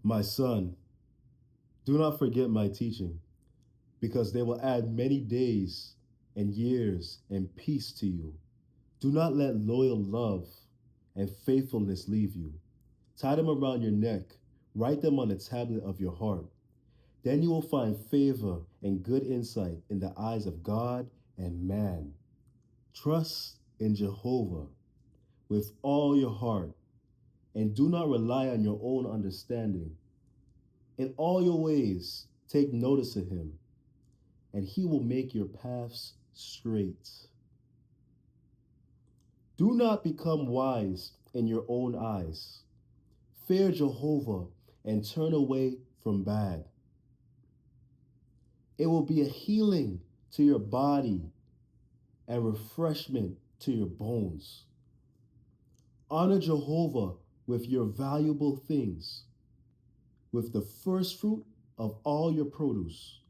My son, do not forget my teaching, because they will add many days and years and peace to you. Do not let loyal love and faithfulness leave you. Tie them around your neck, write them on the tablet of your heart. Then you will find favor and good insight in the eyes of God and man. Trust in Jehovah with all your heart, and do not rely on your own understanding. In all your ways, take notice of him, and he will make your paths straight. Do not become wise in your own eyes. Fear Jehovah and turn away from bad. It will be a healing to your body and refreshment to your bones. Honor Jehovah with your valuable things, with the first fruit of all your produce.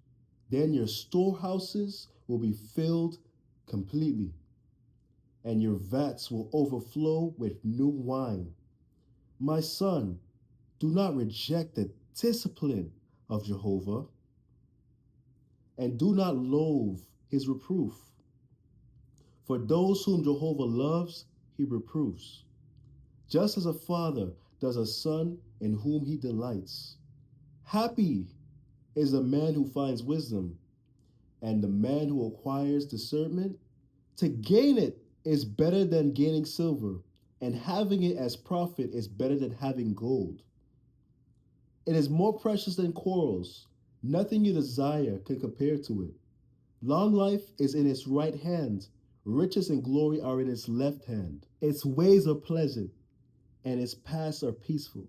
Then your storehouses will be filled completely, and your vats will overflow with new wine. My son, do not reject the discipline of Jehovah, and do not loathe his reproof. For those whom Jehovah loves, he reproves, just as a father does a son in whom he delights. Happy is the man who finds wisdom, and the man who acquires discernment. To gain it is better than gaining silver, and having it as profit is better than having gold. It is more precious than corals. Nothing you desire can compare to it. Long life is in its right hand. Riches and glory are in its left hand. Its ways are pleasant, and its paths are peaceful.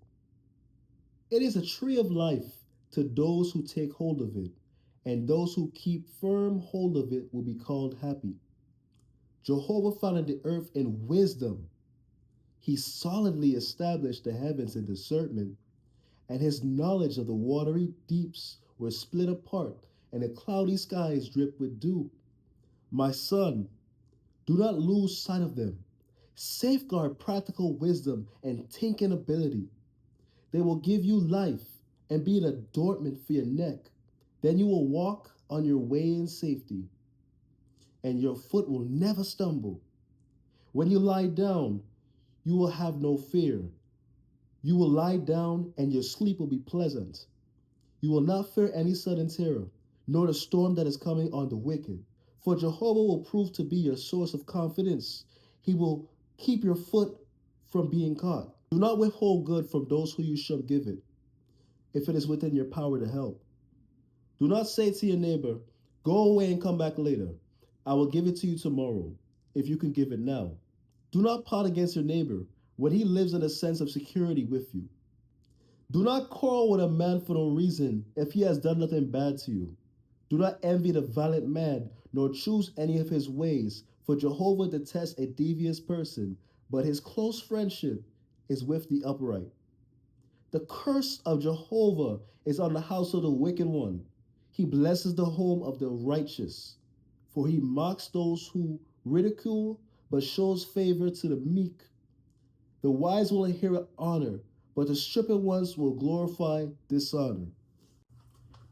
It is a tree of life to those who take hold of it, and those who keep firm hold of it will be called happy. Jehovah founded the earth in wisdom. He solidly established the heavens in discernment, and his knowledge of the watery deeps were split apart, and the cloudy skies dripped with dew. My son, do not lose sight of them. Safeguard practical wisdom and thinking ability. They will give you life and be an adornment for your neck. Then you will walk on your way in safety, and your foot will never stumble. When you lie down, you will have no fear. You will lie down, and your sleep will be pleasant. You will not fear any sudden terror, nor the storm that is coming on the wicked. For Jehovah will prove to be your source of confidence. He will keep your foot from being caught. Do not withhold good from those who you shall give it, if it is within your power to help. Do not say to your neighbor, go away and come back later. I will give it to you tomorrow, if you can give it now. Do not plot against your neighbor when he lives in a sense of security with you. Do not quarrel with a man for no reason if he has done nothing bad to you. Do not envy the violent man, nor choose any of his ways, for Jehovah detests a devious person, but his close friendship is with the upright. The curse of Jehovah is on the house of the wicked one. He blesses the home of the righteous, for he mocks those who ridicule, but shows favor to the meek. The wise will inherit honor, but the stupid ones will glorify dishonor.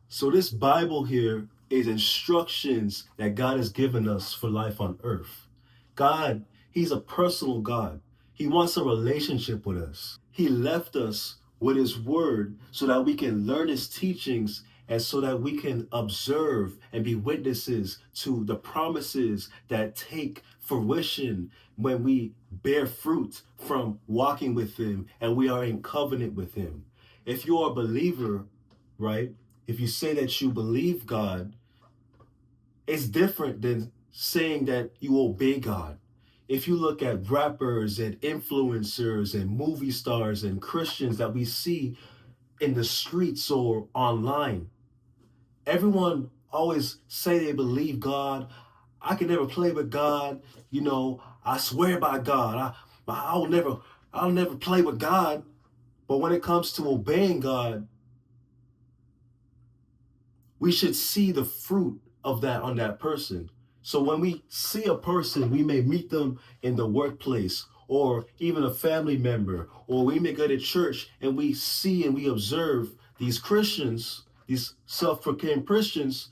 So this Bible here is instructions that God has given us for life on earth. God, he's a personal God. He wants a relationship with us. He left us with his word so that we can learn his teachings and so that we can observe and be witnesses to the promises that take fruition when we bear fruit from walking with him and we are in covenant with him. If you are a believer, right? If you say that you believe God, it's different than saying that you obey God. If you look at rappers and influencers and movie stars and Christians that we see in the streets or online, everyone always say they believe God. I can never play with God. I swear by God. I'll never play with God. But when it comes to obeying God, we should see the fruit of that on that person. So when we see a person, we may meet them in the workplace or even a family member, or we may go to church and we see and we observe these Christians, these self-proclaimed Christians,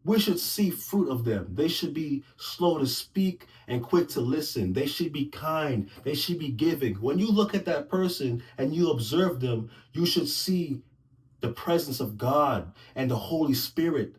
we should see fruit of them. They should be slow to speak and quick to listen. They should be kind. They should be giving. When you look at that person and you observe them, you should see the presence of God and the Holy Spirit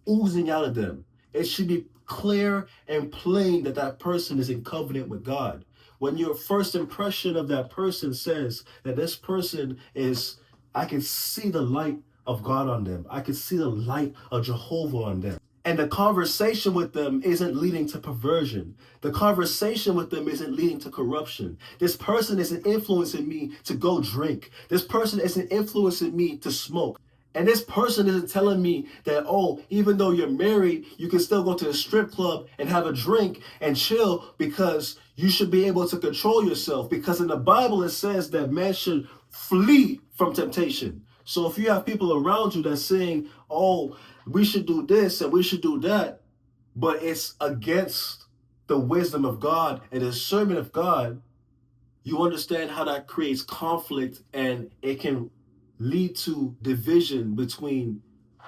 oozing out of them. It should be clear and plain that that person is in covenant with God. When your first impression of that person says that this person is, I can see the light of God on them. I can see the light of Jehovah on them. And the conversation with them isn't leading to perversion. The conversation with them isn't leading to corruption. This person isn't influencing me to go drink. This person isn't influencing me to smoke. And this person isn't telling me that, oh, even though you're married, you can still go to the strip club and have a drink and chill because you should be able to control yourself. Because in the Bible, it says that man should flee from temptation. So if you have people around you that's saying, oh, we should do this and we should do that, but it's against the wisdom of God and the discernment of God, you understand how that creates conflict and it can lead to division between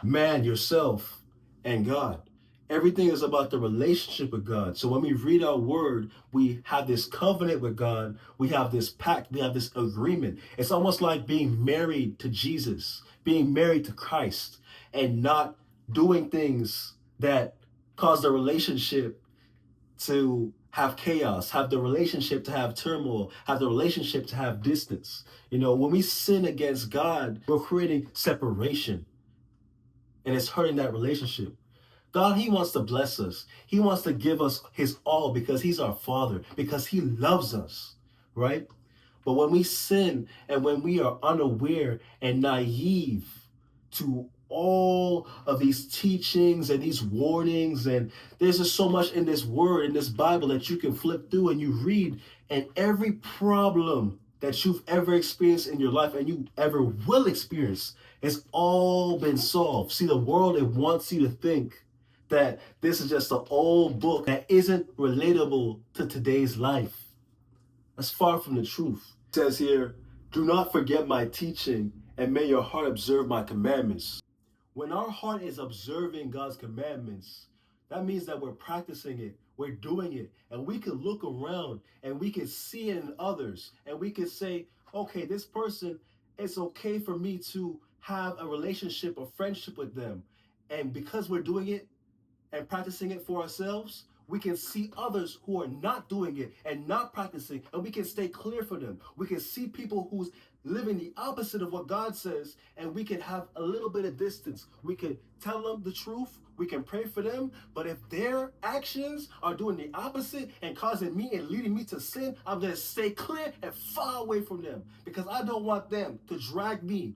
man, yourself, and God. Everything is about the relationship with God. So when we read our word, we have this covenant with God, we have this pact, we have this agreement. It's almost like being married to Jesus, being married to Christ, and not doing things that cause the relationship to have chaos, have the relationship to have turmoil, have the relationship to have distance. You know, when we sin against God, we're creating separation and it's hurting that relationship. God, He wants to bless us. He wants to give us His all because He's our Father, because He loves us, right? But when we sin and when we are unaware and naive to all of these teachings and these warnings, and there's just so much in this word, in this Bible that you can flip through and you read, and every problem that you've ever experienced in your life and you ever will experience has all been solved. See, the world, it wants you to think that this is just an old book that isn't relatable to today's life. That's far from the truth. It says here, do not forget my teaching, and may your heart observe my commandments. When our heart is observing God's commandments, that means that we're practicing it, we're doing it, and we can look around and we can see it in others, and we can say, okay, this person, it's okay for me to have a relationship or friendship with them. And because we're doing it, and practicing it for ourselves, we can see others who are not doing it and not practicing, and we can stay clear for them. We can see people who's living the opposite of what God says, and we can have a little bit of distance. We can tell them the truth. We can pray for them. But if their actions are doing the opposite and causing me and leading me to sin, I'm going to stay clear and far away from them because I don't want them to drag me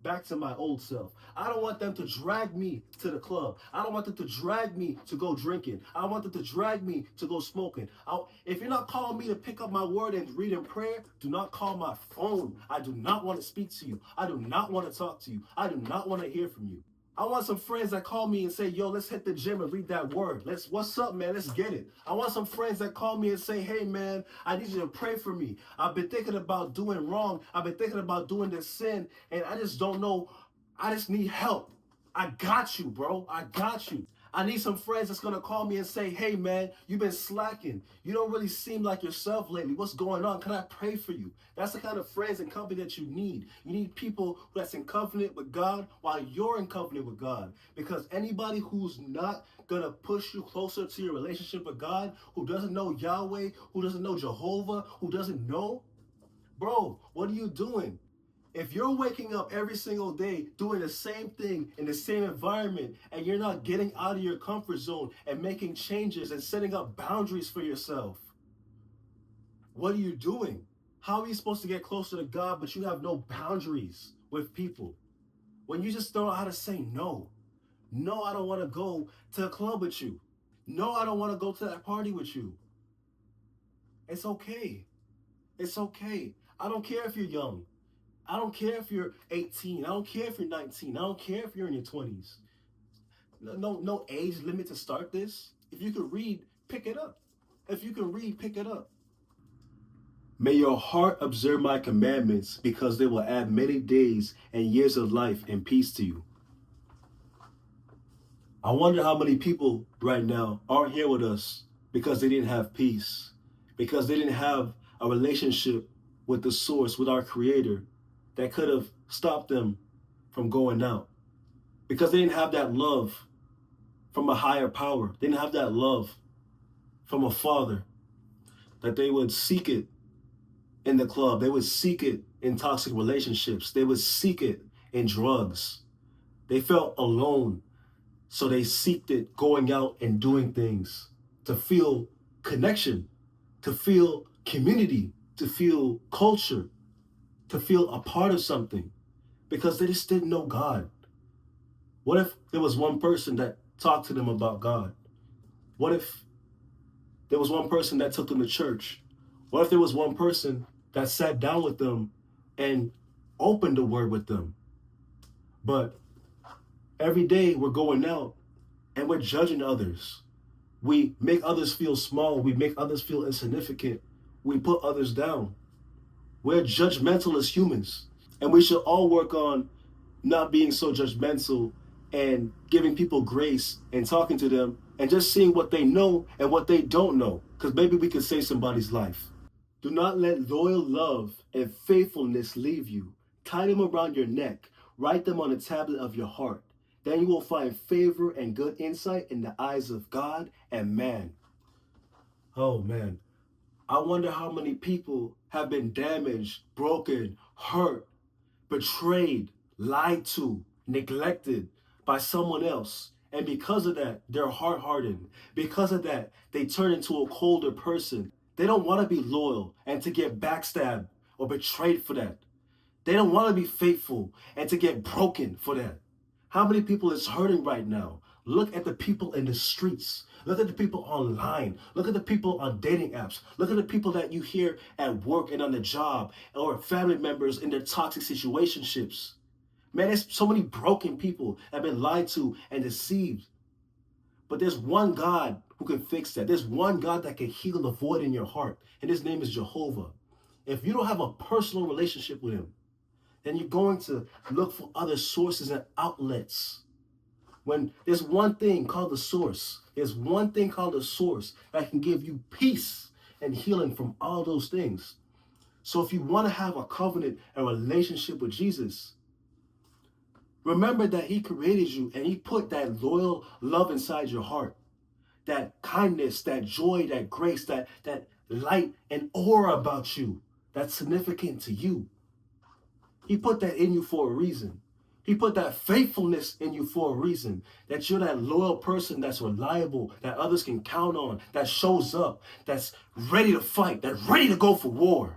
back to my old self. I don't want them to drag me to the club. I don't want them to drag me to go drinking. I don't want them to drag me to go smoking. If you're not calling me to pick up my word and read in prayer, do not call my phone. I do not want to speak to you. I do not want to talk to you. I do not want to hear from you. I want some friends that call me and say, yo, let's hit the gym and read that word. What's up, man? Let's get it. I want some friends that call me and say, hey, man, I need you to pray for me. I've been thinking about doing wrong. I've been thinking about doing this sin, and I just don't know. I just need help. I got you, bro. I got you. I need some friends that's going to call me and say, hey, man, you've been slacking. You don't really seem like yourself lately. What's going on? Can I pray for you? That's the kind of friends and company that you need. You need people that's in covenant with God while you're in covenant with God. Because anybody who's not going to push you closer to your relationship with God, who doesn't know Yahweh, who doesn't know Jehovah, who doesn't know, bro, what are you doing? If you're waking up every single day doing the same thing in the same environment and you're not getting out of your comfort zone and making changes and setting up boundaries for yourself, what are you doing? How are you supposed to get closer to God but you have no boundaries with people? When you just don't know how to say no. No, I don't want to go to a club with you. No, I don't want to go to that party with you. It's okay. It's okay. I don't care if you're young. I don't care if you're 18. I don't care if you're 19. I don't care if you're in your 20s. No age limit to start this. If you can read, pick it up. If you can read, pick it up. May your heart observe my commandments, because they will add many days and years of life and peace to you. I wonder how many people right now aren't here with us because they didn't have peace, because they didn't have a relationship with the source, with our creator, that could have stopped them from going out, because they didn't have that love from a higher power. They didn't have that love from a father, that they would seek it in the club. They would seek it in toxic relationships. They would seek it in drugs. They felt alone, so they seeked it going out and doing things to feel connection, to feel community, to feel culture, to feel a part of something, because they just didn't know God. What if there was one person that talked to them about God? What if there was one person that took them to church? What if there was one person that sat down with them and opened the word with them? But every day we're going out and we're judging others. We make others feel small. We make others feel insignificant. We put others down. We're judgmental as humans. And we should all work on not being so judgmental and giving people grace and talking to them and just seeing what they know and what they don't know. Because maybe we could save somebody's life. Do not let loyal love and faithfulness leave you. Tie them around your neck. Write them on a tablet of your heart. Then you will find favor and good insight in the eyes of God and man. Oh man, I wonder how many people have been damaged, broken, hurt, betrayed, lied to, neglected by someone else. And because of that, they're hard-hardened. Because of that, they turn into a colder person. They don't want to be loyal and to get backstabbed or betrayed for that. They don't want to be faithful and to get broken for that. How many people is hurting right now? Look at the people in the streets. Look at the people online. Look at the people on dating apps. Look at the people that you hear at work and on the job, or family members in their toxic situationships. Man, there's so many broken people that have been lied to and deceived. But there's one God who can fix that. There's one God that can heal the void in your heart, and his name is Jehovah. If you don't have a personal relationship with him, then you're going to look for other sources and outlets. When there's one thing called the source, there's one thing called the source that can give you peace and healing from all those things. So if you want to have a covenant, a relationship with Jesus, remember that he created you and he put that loyal love inside your heart. That kindness, that joy, that grace, that light and aura about you that's significant to you. He put that in you for a reason. He put that faithfulness in you for a reason. That you're that loyal person that's reliable, that others can count on, that shows up, that's ready to fight, that's ready to go for war.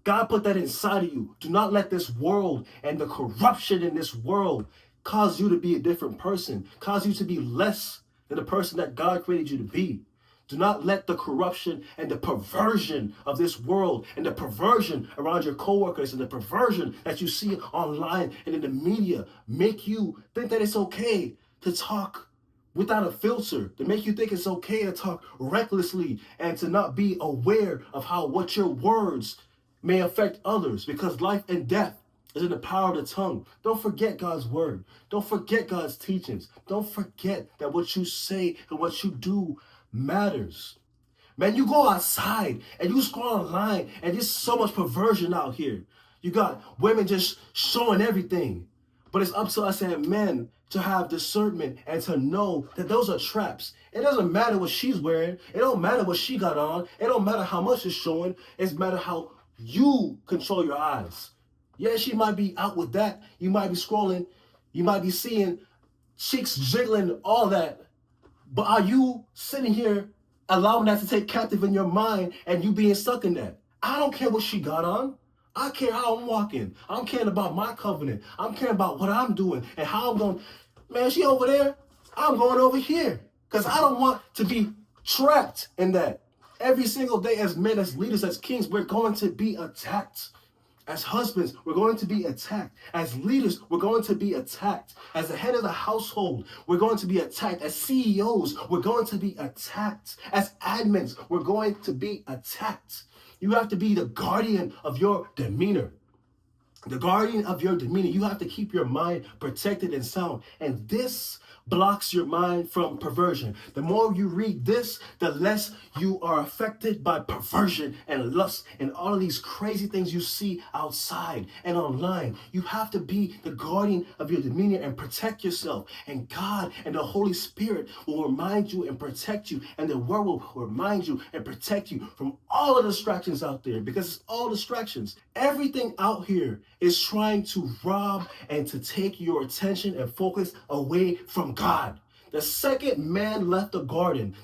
God put that inside of you. Do not let this world and the corruption in this world cause you to be a different person, cause you to be less than the person that God created you to be. Do not let the corruption and the perversion of this world and the perversion around your coworkers and the perversion that you see online and in the media make you think that it's okay to talk without a filter, to make you think it's okay to talk recklessly and to not be aware of how what your words may affect others, because life and death is in the power of the tongue. Don't forget God's word. Don't forget God's teachings. Don't forget that what you say and what you do matters. Man, you go outside and you scroll online and there's so much perversion out here. You got women just showing everything. But it's up to us as men to have discernment and to know that those are traps. It doesn't matter what she's wearing. It don't matter what she got on. It don't matter how much it's showing. It's matter how you control your eyes. Yeah, she might be out with that. You might be scrolling. You might be seeing cheeks jiggling, all that. But are you sitting here allowing that to take captive in your mind and you being stuck in that? I don't care what she got on. I care how I'm walking. I'm caring about my covenant. I'm caring about what I'm doing and how I'm going. Man, she over there. I'm going over here. Because I don't want to be trapped in that. Every single day as men, as leaders, as kings, we're going to be attacked. As husbands, we're going to be attacked. As leaders, we're going to be attacked. As the head of the household, we're going to be attacked. As CEOs, we're going to be attacked. As admins, we're going to be attacked. You have to be the guardian of your demeanor. The guardian of your demeanor. You have to keep your mind protected and sound. And this blocks your mind from perversion. The more you read this, the less you are affected by perversion and lust and all of these crazy things you see outside and online. You have to be the guardian of your demeanor and protect yourself. And God and the Holy Spirit will remind you and protect you. And the Word will remind you and protect you from all the distractions out there, because it's all distractions. Everything out here is trying to rob and to take your attention and focus away from God. The second man left the garden,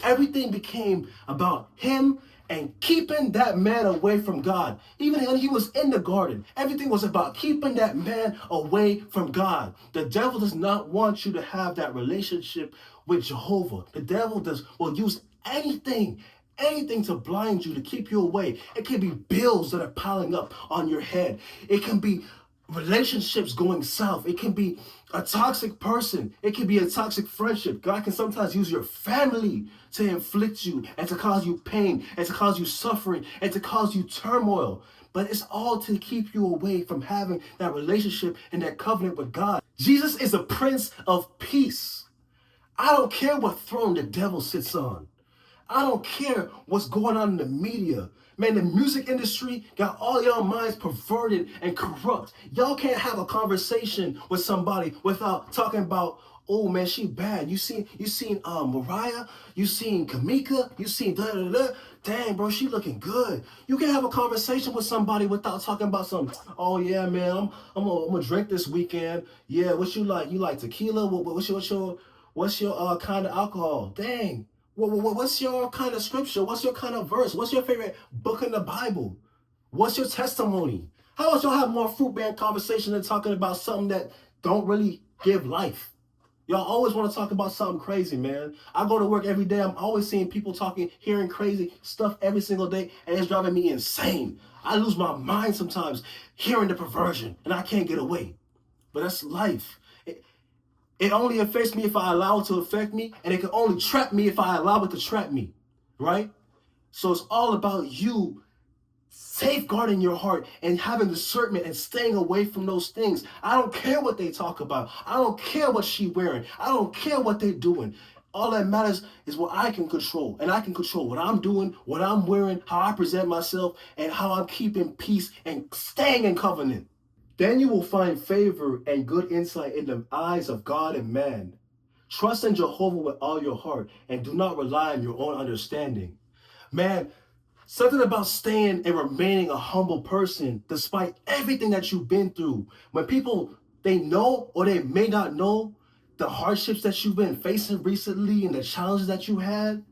everything became about him and keeping that man away from God. Even when he was in the garden, everything was about keeping that man away from God. The devil does not want you to have that relationship with Jehovah. The devil will use anything to blind you, to keep you away. It can be bills that are piling up on your head. It can be relationships going south. It can be a toxic person. It can be a toxic friendship. God can sometimes use your family to inflict you and to cause you pain and to cause you suffering and to cause you turmoil. But it's all to keep you away from having that relationship and that covenant with God. Jesus is the Prince of Peace. I don't care what throne the devil sits on. I don't care what's going on in the media. Man, the music industry got all y'all minds perverted and corrupt. Y'all can't have a conversation with somebody without talking about, oh man, she bad. You seen Mariah? You seen Kamika? You seen da da da? Dang, bro, she looking good. You can have a conversation with somebody without talking about some, oh yeah, man, I'm gonna drink this weekend. Yeah, what you like? You like tequila? What's your kind of alcohol? Dang. What's your kind of scripture? What's your kind of verse? What's your favorite book in the Bible? What's your testimony? How about y'all have more fruit bearing conversation than talking about something that don't really give life? Y'all always want to talk about something crazy, man. I go to work every day. I'm always seeing people talking, hearing crazy stuff every single day, and it's driving me insane. I lose my mind sometimes hearing the perversion, and I can't get away. But that's life. It only affects me if I allow it to affect me, and it can only trap me if I allow it to trap me, right? So it's all about you safeguarding your heart and having discernment and staying away from those things. I don't care what they talk about. I don't care what she's wearing. I don't care what they're doing. All that matters is what I can control, and I can control what I'm doing, what I'm wearing, how I present myself, and how I'm keeping peace and staying in covenant. Then you will find favor and good insight in the eyes of God and man. Trust in Jehovah with all your heart and do not rely on your own understanding. Man, something about staying and remaining a humble person despite everything that you've been through. When people, they know or they may not know the hardships that you've been facing recently and the challenges that you had,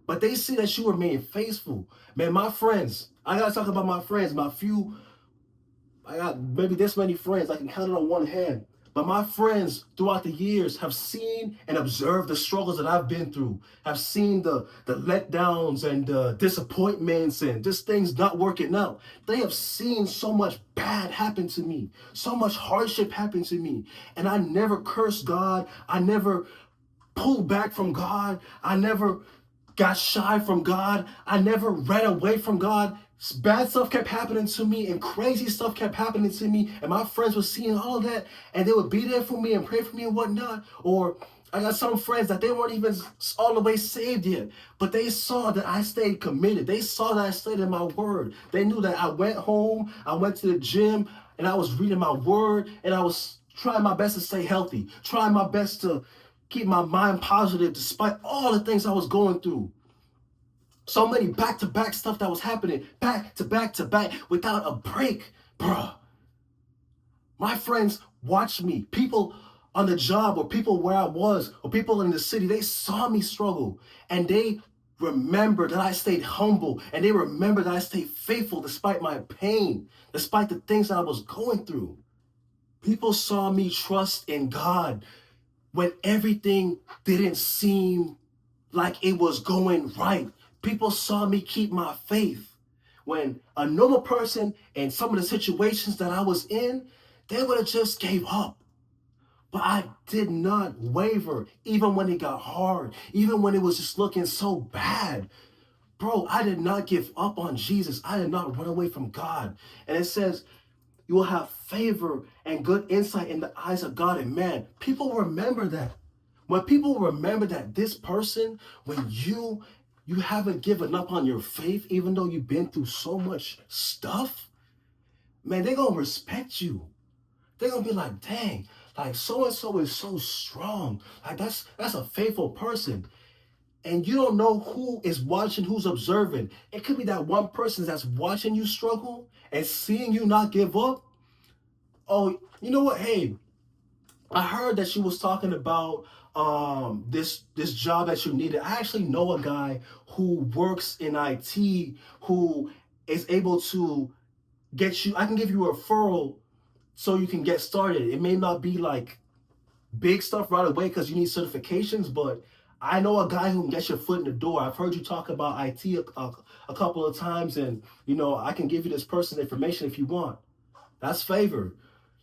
but they see that you remain faithful. Man, my friends, I gotta talk about my friends, I got maybe this many friends, I can count it on one hand. But my friends throughout the years have seen and observed the struggles that I've been through, have seen the letdowns and the disappointments and just things not working out. They have seen so much bad happen to me, so much hardship happen to me. And I never cursed God. I never pulled back from God. I never got shy from God. I never ran away from God. Bad stuff kept happening to me and crazy stuff kept happening to me. And my friends were seeing all that and they would be there for me and pray for me and whatnot. Or I got some friends that they weren't even all the way saved yet, but they saw that I stayed committed. They saw that I stayed in my word. They knew that I went home, I went to the gym, and I was reading my word, and I was trying my best to stay healthy, trying my best to keep my mind positive despite all the things I was going through. So many back-to-back stuff that was happening, back to back to back, without a break, bruh. My friends watched me. People on the job or people where I was or people in the city, they saw me struggle and they remember that I stayed humble and they remember that I stayed faithful despite my pain, despite the things that I was going through. People saw me trust in God when everything didn't seem like it was going right. People saw me keep my faith when a normal person in some of the situations that I was in, they would have just gave up. But I did not waver, even when it got hard, even when it was just looking so bad. Bro, I did not give up on Jesus. I did not run away from God. And it says, you will have favor and good insight in the eyes of God and man. People remember that. When people remember that this person, when you haven't given up on your faith, even though you've been through so much stuff, man, they're going to respect you. They're going to be like, dang, like so-and-so is so strong. Like that's a faithful person. And you don't know who is watching, who's observing. It could be that one person that's watching you struggle and seeing you not give up. Oh, you know what? Hey, I heard that she was talking about this job that you needed. I actually know a guy who works in IT who is able to get you. I can give you a referral so you can get started. It may not be like big stuff right away because you need certifications, but I know a guy who can get your foot in the door. I've heard you talk about IT a couple of times, and I can give you this person's information if you want. That's favor.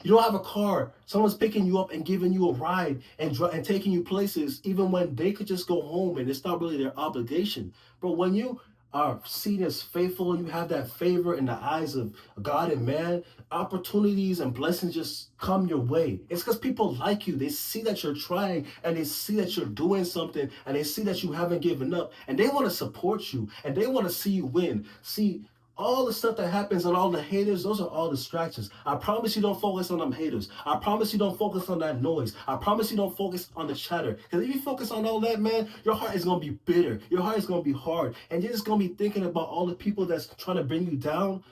You don't have a car. Someone's picking you up and giving you a ride and taking you places, even when they could just go home and it's not really their obligation. But when you are seen as faithful and you have that favor in the eyes of God and man, opportunities and blessings just come your way. It's because people like you. They see that you're trying and they see that you're doing something and they see that you haven't given up and they want to support you and they want to see you win. See, all the stuff that happens and all the haters, those are all distractions. I promise you don't focus on them haters. I promise you don't focus on that noise. I promise you don't focus on the chatter. Because if you focus on all that, man, your heart is going to be bitter. Your heart is going to be hard. And you're just going to be thinking about all the people that's trying to bring you down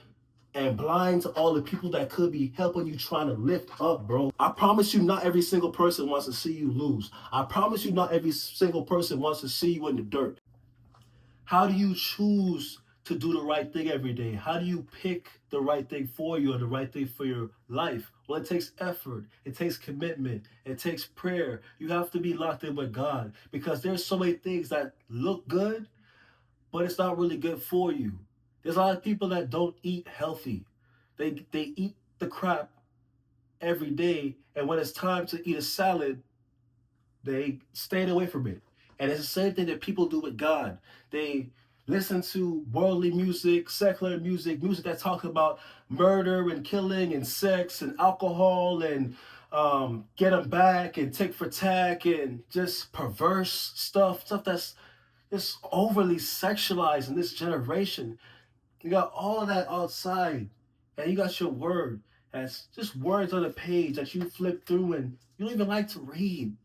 and blind to all the people that could be helping you trying to lift up, bro. I promise you not every single person wants to see you lose. I promise you not every single person wants to see you in the dirt. How do you choose to do the right thing every day? How do you pick the right thing for you or the right thing for your life? Well, it takes effort. It takes commitment. It takes prayer. You have to be locked in with God because there's so many things that look good, but it's not really good for you. There's a lot of people that don't eat healthy. They eat the crap every day, and when it's time to eat a salad, they stayed away from it. And it's the same thing that people do with God. They listen to worldly music, secular music, music that talks about murder and killing and sex and alcohol and get them back and tick for tack and just perverse stuff that's just overly sexualized in this generation. You got all of that outside, and you got your word. That's just words on a page that you flip through and you don't even like to read.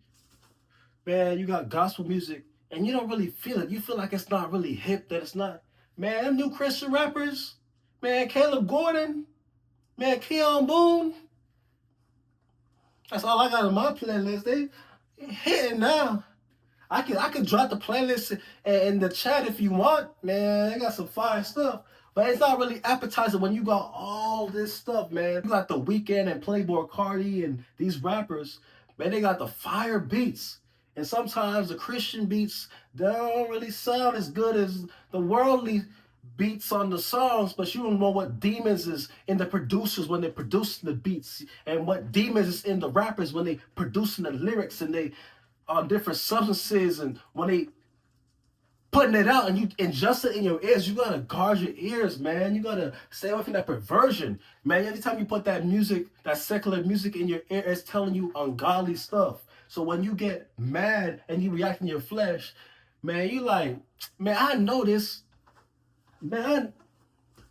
Man, you got gospel music and you don't really feel it. You feel like it's not really hip, that it's not. Man, them new Christian rappers, man, Caleb Gordon, man, Keon Boone. That's all I got on my playlist. They hitting now. I could drop the playlist in the chat if you want, man. I got some fire stuff. But it's not really appetizing when you got all this stuff, man. You got The Weeknd and Playboy Cardi and these rappers, man, they got the fire beats. And sometimes the Christian beats, they don't really sound as good as the worldly beats on the songs, but you don't know what demons is in the producers when they're producing the beats and what demons is in the rappers when they producing the lyrics and they on different substances and when they putting it out and you ingest it in your ears. You gotta guard your ears, man. You gotta stay away from that perversion, man. Every time you put that music, that secular music in your ear, it's telling you ungodly stuff. So when you get mad and you react in your flesh, man, you like, man, I know this, man,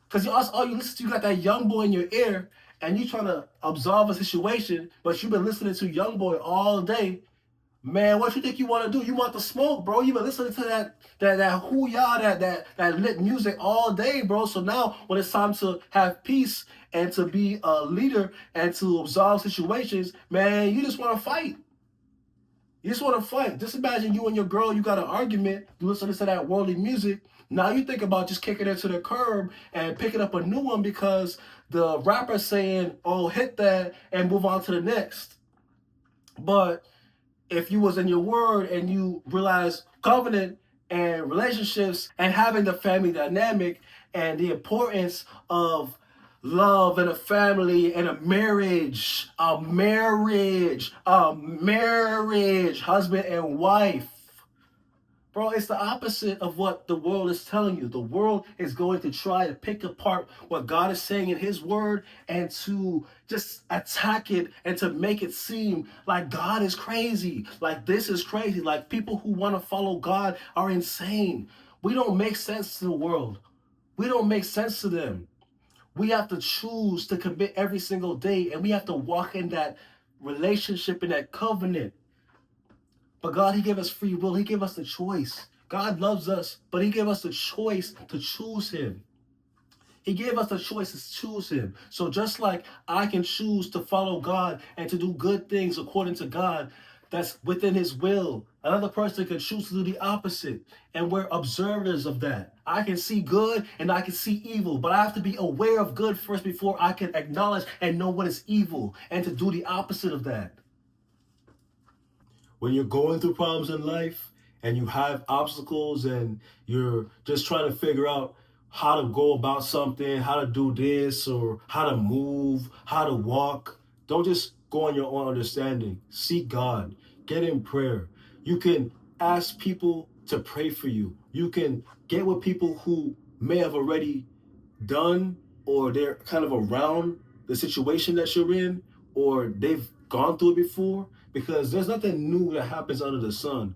because all you listen to, you got that young boy in your ear and you trying to absolve a situation, but you've been listening to young boy all day. Man, what you think you want to do? You want the smoke, bro. You've been listening to that hoo-yah, that lit music all day, bro. So now when it's time to have peace and to be a leader and to absolve situations, man, you just want to fight. You just want to fight. Just imagine you and your girl, you got an argument, you listen to that worldly music. Now you think about just kicking it to the curb and picking up a new one because the rapper's saying, oh, hit that and move on to the next. But if you was in your word and you realize covenant and relationships and having the family dynamic and the importance of love and a family and a marriage, husband and wife. Bro, it's the opposite of what the world is telling you. The world is going to try to pick apart what God is saying in His Word and to just attack it and to make it seem like God is crazy, like this is crazy, like people who want to follow God are insane. We don't make sense to the world. We don't make sense to them. We have to choose to commit every single day, and we have to walk in that relationship, in that covenant. But God, He gave us free will. He gave us the choice. God loves us, but He gave us the choice to choose Him. He gave us the choice to choose Him. So just like I can choose to follow God and to do good things according to God, that's within His will. Another person can choose to do the opposite. And we're observers of that. I can see good and I can see evil, but I have to be aware of good first before I can acknowledge and know what is evil and to do the opposite of that. When you're going through problems in life and you have obstacles and you're just trying to figure out how to go about something, how to do this or how to move, how to walk, don't just go on your own understanding. Seek God. Get in prayer. You can ask people to pray for you. You can get with people who may have already done or they're kind of around the situation that you're in or they've gone through it before, because there's nothing new that happens under the sun.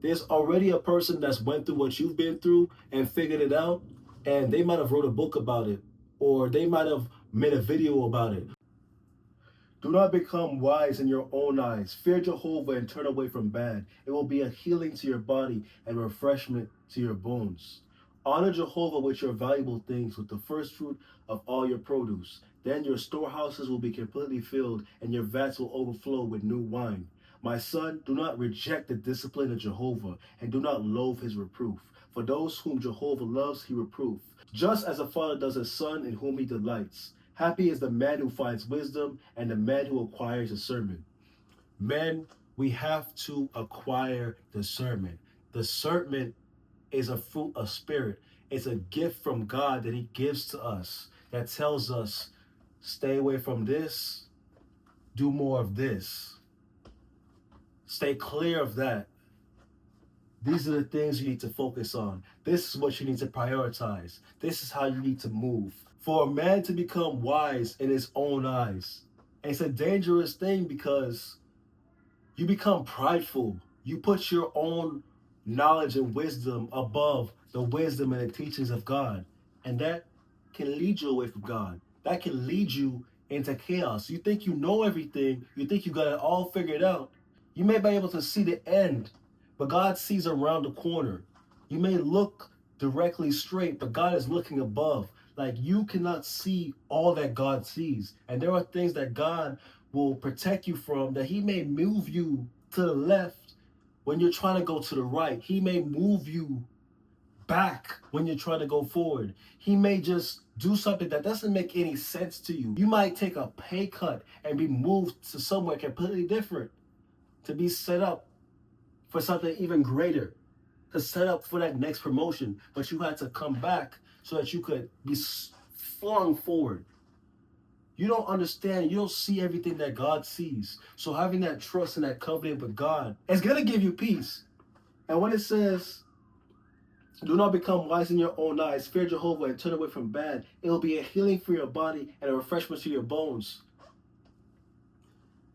There's already a person that's went through what you've been through and figured it out, and they might have wrote a book about it or they might have made a video about it. Do not become wise in your own eyes. Fear Jehovah and turn away from bad. It will be a healing to your body and refreshment to your bones. Honor Jehovah with your valuable things, with the first fruit of all your produce. Then your storehouses will be completely filled, and your vats will overflow with new wine. My son, do not reject the discipline of Jehovah, and do not loathe his reproof. For those whom Jehovah loves, he reproves, just as a father does his son in whom he delights. Happy is the man who finds wisdom and the man who acquires discernment. Men, we have to acquire discernment. Discernment is a fruit of spirit. It's a gift from God that He gives to us that tells us, stay away from this, do more of this, stay clear of that. These are the things you need to focus on. This is what you need to prioritize. This is how you need to move. For a man to become wise in his own eyes, it's a dangerous thing because you become prideful. You put your own knowledge and wisdom above the wisdom and the teachings of God. And that can lead you away from God. That can lead you into chaos. You think you know everything. You think you got it all figured out. You may be able to see the end, but God sees around the corner. You may look directly straight, but God is looking above. Like, you cannot see all that God sees. And there are things that God will protect you from, that He may move you to the left when you're trying to go to the right. He may move you back when you're trying to go forward. He may just do something that doesn't make any sense to you. You might take a pay cut and be moved to somewhere completely different to be set up for something even greater, to set up for that next promotion. But you had to come back so that you could be flung forward. You don't understand. You don't see everything that God sees. So having that trust and that covenant with God is going to give you peace. And when it says, do not become wise in your own eyes, fear Jehovah and turn away from bad, it will be a healing for your body and a refreshment to your bones.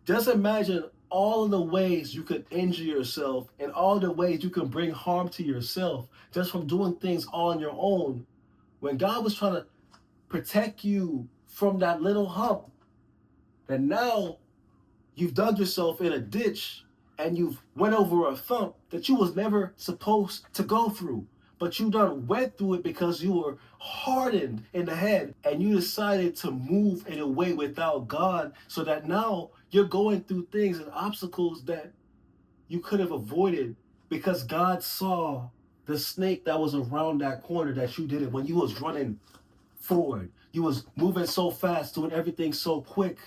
Just imagine all of the ways you could injure yourself and all the ways you can bring harm to yourself just from doing things on your own, when God was trying to protect you from that little hump. And now you've dug yourself in a ditch and you've went over a thump that you was never supposed to go through. But you done went through it because you were hardened in the head and you decided to move in a way without God, so that now you're going through things and obstacles that you could have avoided because God saw the snake that was around that corner that you didn't, when you was running forward. You was moving so fast, doing everything so quick,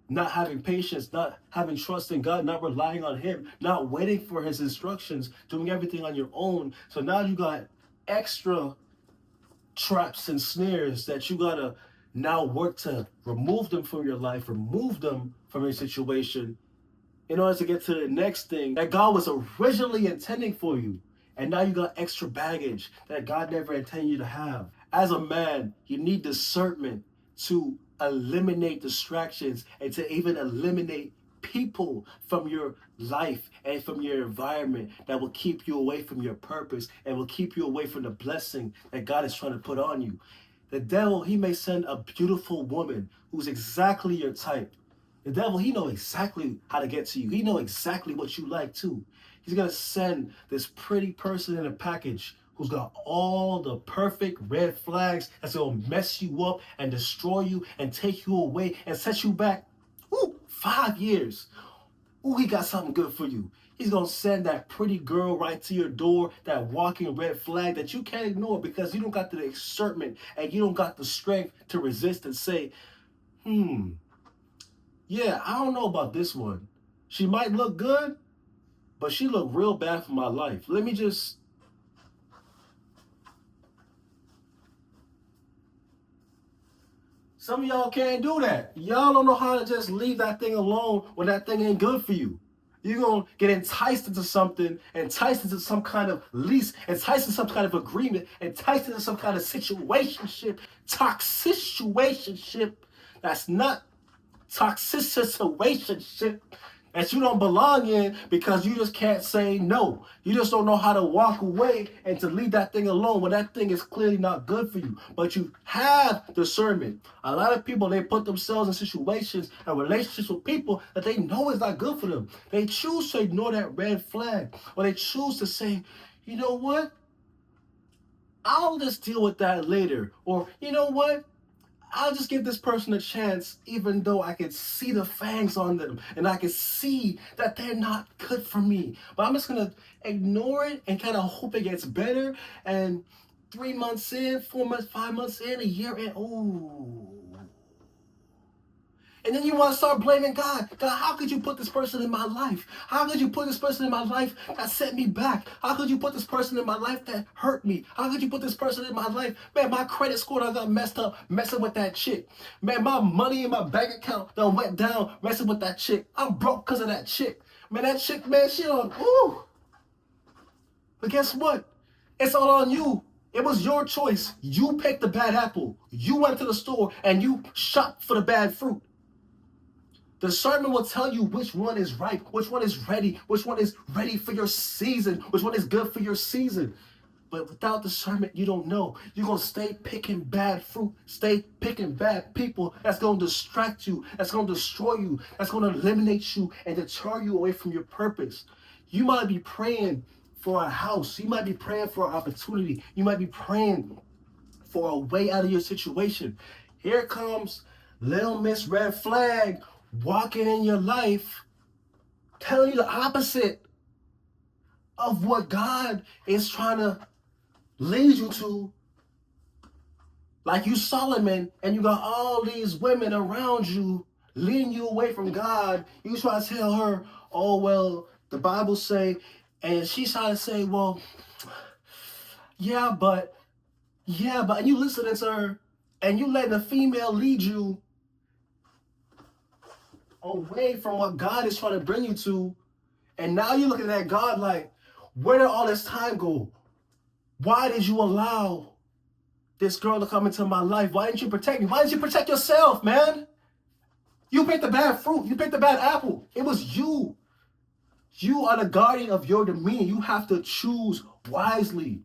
not having patience, not having trust in God, not relying on Him, not waiting for His instructions, doing everything on your own. So now you got extra traps and snares that you gotta now work to remove them from your life, remove them from your situation in order to get to the next thing that God was originally intending for you. And now you got extra baggage that God never intended you to have. As a man, you need discernment to eliminate distractions and to even eliminate people from your life and from your environment that will keep you away from your purpose and will keep you away from the blessing that God is trying to put on you. The devil, he may send a beautiful woman who's exactly your type. The devil, he knows exactly how to get to you. He knows exactly what you like too. He's going to send this pretty person in a package who's got all the perfect red flags that's going to mess you up and destroy you and take you away and set you back 5 years. He got something good for you. He's going to send that pretty girl right to your door, that walking red flag that you can't ignore because you don't got the discernment and you don't got the strength to resist and say, yeah, I don't know about this one. She might look good, but she look real bad for my life. Let me just... Some of y'all can't do that. Y'all don't know how to just leave that thing alone when that thing ain't good for you. You're going to get enticed into something, enticed into some kind of lease, enticed into some kind of agreement, enticed into some kind of situationship, toxic situationship that's not toxic situationship that you don't belong in because you just can't say no. You just don't know how to walk away and to leave that thing alone when that thing is clearly not good for you. But you have discernment. A lot of people, they put themselves in situations and relationships with people that they know is not good for them. They choose to ignore that red flag, or they choose to say, you know what? I'll just deal with that later. Or, you know what? I'll just give this person a chance, even though I can see the fangs on them and I can see that they're not good for me. But I'm just going to ignore it and kind of hope it gets better. And 3 months in, 4 months, 5 months in, a year in, and then you want to start blaming God. God, how could you put this person in my life? How could you put this person in my life that set me back? How could you put this person in my life that hurt me? How could you put this person in my life? Man, my credit score done got messed up messing with that chick. Man, my money in my bank account done went down messing with that chick. I'm broke because of that chick. Man, that chick, man, she on, But guess what? It's all on you. It was your choice. You picked the bad apple. You went to the store and you shopped for the bad fruit. Discernment will tell you which one is ripe, which one is ready for your season, which one is good for your season. But without discernment, you don't know. You're going to stay picking bad fruit, stay picking bad people. That's going to distract you, that's going to destroy you, that's going to eliminate you and deter you away from your purpose. You might be praying for a house. You might be praying for an opportunity. You might be praying for a way out of your situation. Here comes Little Miss Red Flag walking in your life, telling you the opposite of what God is trying to lead you to. Like you Solomon, and you got all these women around you leading you away from God. You try to tell her, oh, well, the Bible say, and she's trying to say, well, yeah, but and you listening to her, and you letting a female lead you away from what God is trying to bring you to. And now you're looking at God like, where did all this time go? Why did you allow this girl to come into my life? Why didn't you protect me? Why didn't you protect yourself, man? You picked the bad fruit. You picked the bad apple. It was you. You are the guardian of your demeanor. You have to choose wisely.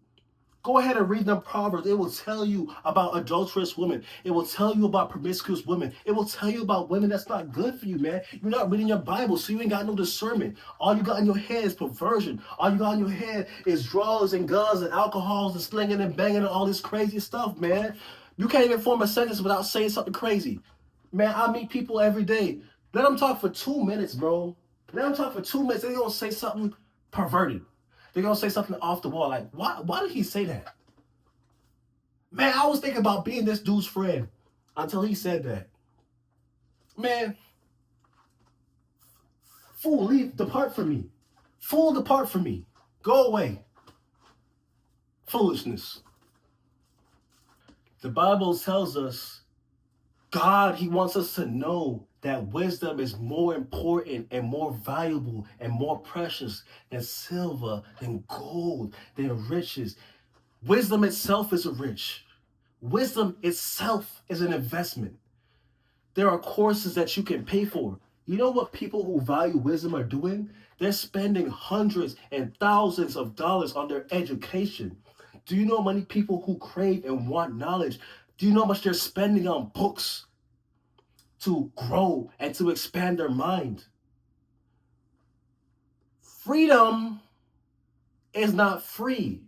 Go ahead and read them Proverbs. It will tell you about adulterous women. It will tell you about promiscuous women. It will tell you about women that's not good for you, man. You're not reading your Bible, so you ain't got no discernment. All you got in your head is perversion. All you got in your head is drugs and guns and alcohols and slinging and banging and all this crazy stuff, man. You can't even form a sentence without saying something crazy. Man, I meet people every day. Let them talk for 2 minutes, bro. Let them talk for 2 minutes. They're going to say something perverted. They're going to say something off the wall. Like, why did he say that? Man, I was thinking about being this dude's friend until he said that. Man, Fool, leave, depart from me. Fool, depart from me. Go away. Foolishness. The Bible tells us God, he wants us to know that wisdom is more important and more valuable and more precious than silver, than gold, than riches. Wisdom itself is rich. Wisdom itself is an investment. There are courses that you can pay for. You know what people who value wisdom are doing? They're spending hundreds and thousands of dollars on their education. Do you know many people who crave and want knowledge? Do you know how much they're spending on books to grow and to expand their mind? Freedom is not free.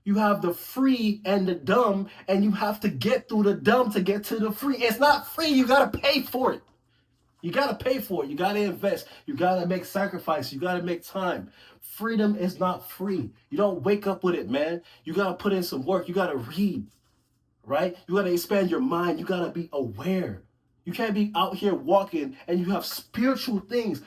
You have the free and the dumb, and you have to get through the dumb to get to the free. It's not free. You got to pay for it. You got to pay for it. You got to invest. You got to make sacrifice. You got to make time. Freedom is not free. You don't wake up with it, man. You got to put in some work. You got to read, right? You got to expand your mind. You got to be aware. You can't be out here walking and you have spiritual things,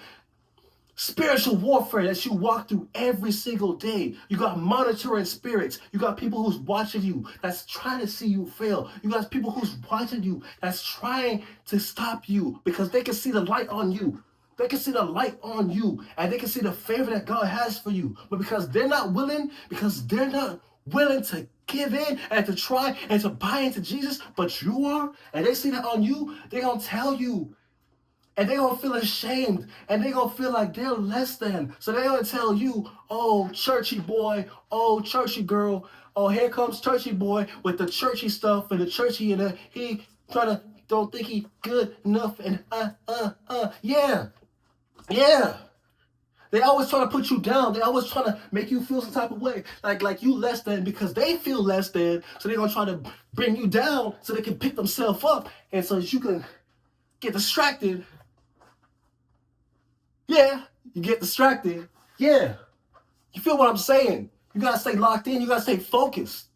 spiritual warfare that you walk through every single day. You got monitoring spirits. You got people who's watching you that's trying to see you fail. You got people who's watching you that's trying to stop you because they can see the light on you. They can see the light on you and they can see the favor that God has for you. But because they're not willing to give in and to try and to buy into Jesus, but you are, and they see that on you, they're going to tell you. And they're going to feel ashamed. And they're going to feel like they're less than. So they're going to tell you, oh, churchy boy. Oh, churchy girl. Oh, here comes churchy boy with the churchy stuff and the churchy. And he trying to, don't think he good enough. And yeah. Yeah. They always try to put you down. They always try to make you feel some type of way. Like you less than because they feel less than. So they're going to try to bring you down so they can pick themselves up. And so that you can get distracted. Yeah, you get distracted. Yeah, you feel what I'm saying? You gotta stay locked in. You gotta stay focused.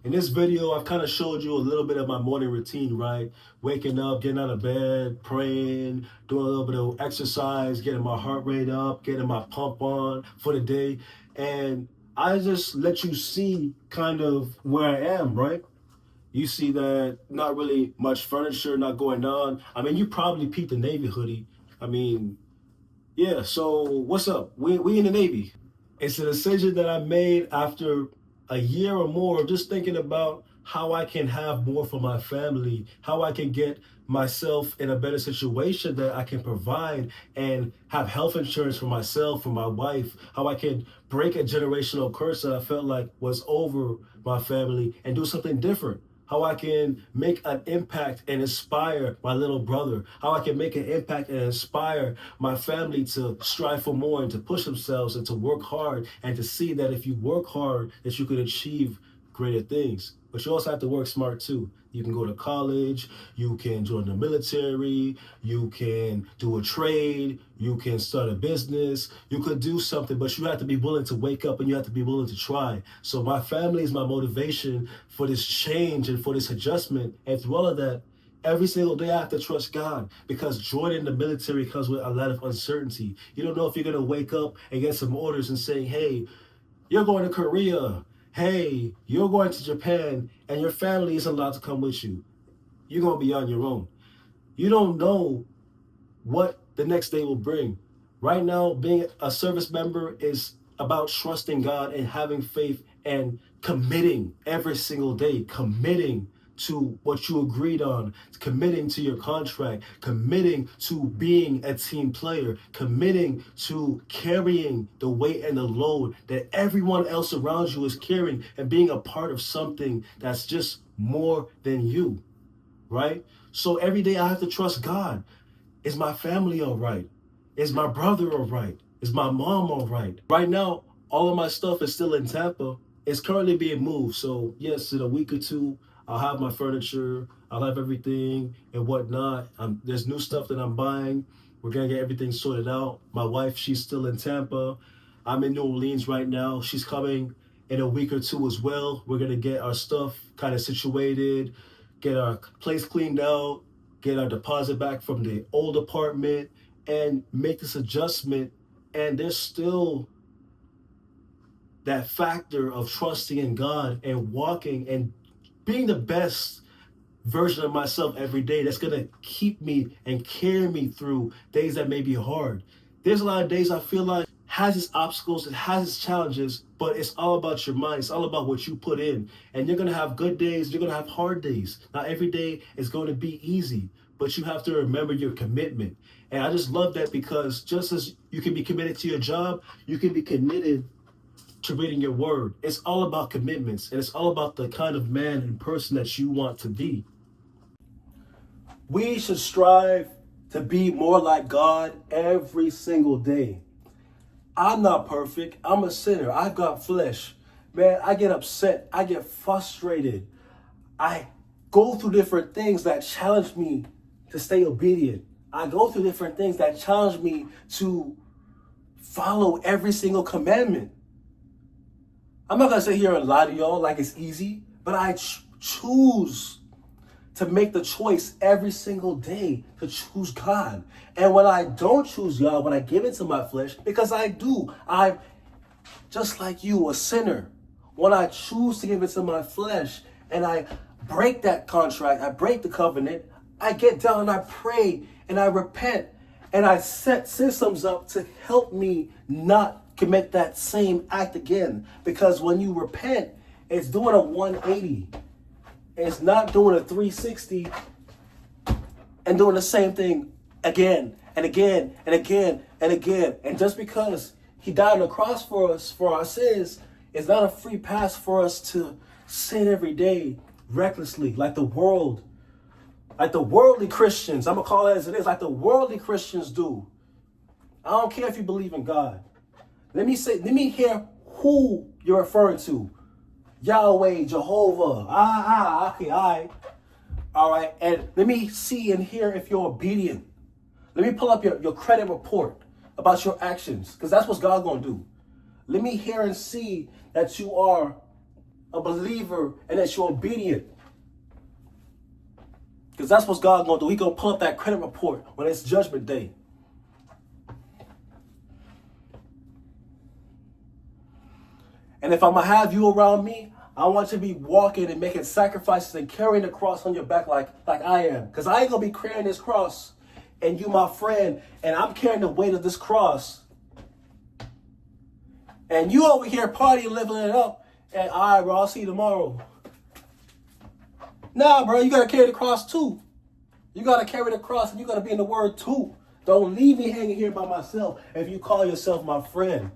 In this video, I've kind of showed you a little bit of my morning routine, right? Waking up, getting out of bed, praying, doing a little bit of exercise, getting my heart rate up, getting my pump on for the day. And I just let you see kind of where I am, right? You see that not really much furniture, not going on. I mean, you probably peeped the Navy hoodie. I mean, yeah, so what's up? We in the Navy. It's a decision that I made after a year or more of just thinking about how I can have more for my family, how I can get myself in a better situation that I can provide and have health insurance for myself, for my wife, how I can break a generational curse that I felt like was over my family and do something different. How I can make an impact and inspire my little brother, how I can make an impact and inspire my family to strive for more and to push themselves and to work hard and to see that if you work hard, that you can achieve greater things. But you also have to work smart too. You can go to college, you can join the military, you can do a trade, you can start a business, you could do something, but you have to be willing to wake up and you have to be willing to try. So my family is my motivation for this change and for this adjustment. And through all of that, every single day I have to trust God because joining the military comes with a lot of uncertainty. You don't know if you're going to wake up and get some orders and say, hey, you're going to Korea. Hey, you're going to Japan and your family isn't allowed to come with you. You're going to be on your own. You don't know what the next day will bring. Right now, being a service member is about trusting God and having faith and committing every single day, committing to what you agreed on, committing to your contract, committing to being a team player, committing to carrying the weight and the load that everyone else around you is carrying and being a part of something that's just more than you, right? So every day I have to trust God. Is my family all right? Is my brother all right? Is my mom all right? Right now, all of my stuff is still in Tampa. It's currently being moved. So yes, in a week or two, I'll have my furniture. I'll have everything and whatnot. There's new stuff that I'm buying. We're going to get everything sorted out. My wife, she's still in Tampa. I'm in New Orleans right now. She's coming in a week or two as well. We're going to get our stuff kind of situated, get our place cleaned out, get our deposit back from the old apartment, and make this adjustment And there's still that factor of trusting in God and walking and being the best version of myself every day that's going to keep me and carry me through days that may be hard. There's a lot of days I feel like has its obstacles, it has its challenges, but it's all about your mind. It's all about what you put in. And you're going to have good days, you're going to have hard days. Not every day is going to be easy, but you have to remember your commitment. And I just love that, because just as you can be committed to your job, you can be committed to reading your word. It's all about commitments, and it's all about the kind of man and person that you want to be. We should strive to be more like God every single day. I'm not perfect. I'm a sinner. I've got flesh. Man, I get upset. I get frustrated. I go through different things that challenge me to stay obedient. I go through different things that challenge me to follow every single commandment. I'm not going to sit here and lie to y'all like it's easy, but I choose to make the choice every single day to choose God. And when I don't choose God, when I give into my flesh, because I do, I'm just like you, a sinner. When I choose to give into my flesh and I break that contract, I break the covenant, I get down and I pray and I repent and I set systems up to help me not commit that same act again. Because when you repent, it's doing a 180. It's not doing a 360 and doing the same thing again and again and again and again. And just because he died on the cross for us, for our sins, it's not a free pass for us to sin every day recklessly like the world, like the worldly Christians. I'm going to call it as it is, like the worldly Christians do. I don't care if you believe in God. Let me hear who you're referring to. Yahweh, Jehovah, okay, all right. And let me see and hear if you're obedient. Let me pull up your credit report about your actions, because that's what God's going to do. Let me hear and see that you are a believer and that you're obedient, because that's what God's going to do. He's going to pull up that credit report when it's judgment day. And if I'm going to have you around me, I want you to be walking and making sacrifices and carrying the cross on your back like I am. Because I ain't going to be carrying this cross and you my friend, and I'm carrying the weight of this cross. And you over here partying, living it up, and all right, bro, I'll see you tomorrow. Nah, bro, you got to carry the cross too. You got to carry the cross and you got to be in the word too. Don't leave me hanging here by myself if you call yourself my friend.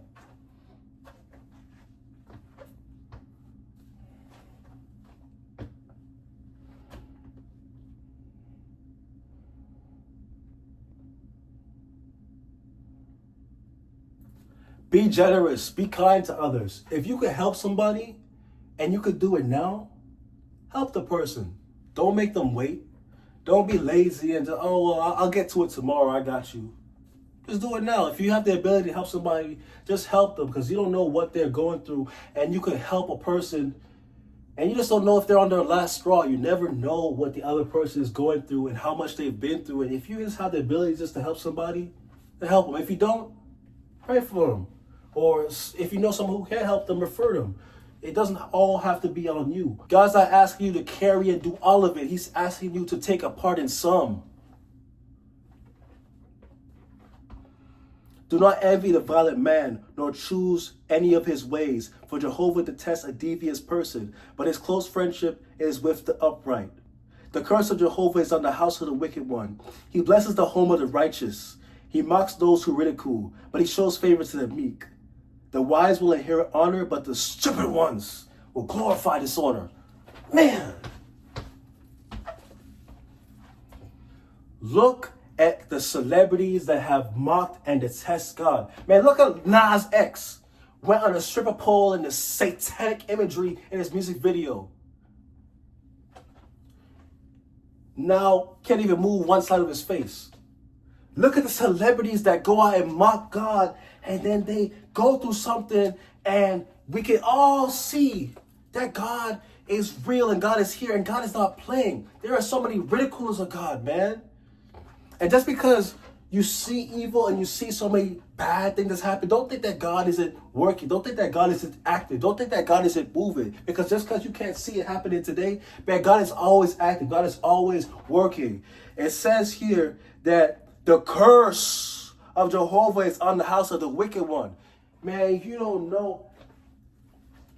Be generous. Be kind to others. If you could help somebody and you could do it now, help the person. Don't make them wait. Don't be lazy and just, oh, well, I'll get to it tomorrow. I got you. Just do it now. If you have the ability to help somebody, just help them, because you don't know what they're going through. And you could help a person and you just don't know if they're on their last straw. You never know what the other person is going through and how much they've been through. And if you just have the ability just to help somebody, then help them. If you don't, pray for them. Or if you know someone who can help them, refer them. It doesn't all have to be on you. God's not asking you to carry and do all of it. He's asking you to take a part in some. Do not envy the violent man, nor choose any of his ways, for Jehovah detests a devious person, but his close friendship is with the upright. The curse of Jehovah is on the house of the wicked one. He blesses the home of the righteous. He mocks those who ridicule, but he shows favor to the meek. The wise will inherit honor, but the stupid ones will glorify dishonor. Man! Look at the celebrities that have mocked and detest God. Man, look at Nas X. Went on a stripper pole in the satanic imagery in his music video. Now can't even move one side of his face. Look at the celebrities that go out and mock God, and then they go through something, and we can all see that God is real and God is here and God is not playing. There are so many ridiculers of God, man. And just because you see evil and you see so many bad things that's happening, don't think that God isn't working. Don't think that God isn't active. Don't think that God isn't moving. Because just because you can't see it happening today, man, God is always active. God is always working. It says here that the curse of Jehovah is on the house of the wicked one. Man, you don't know.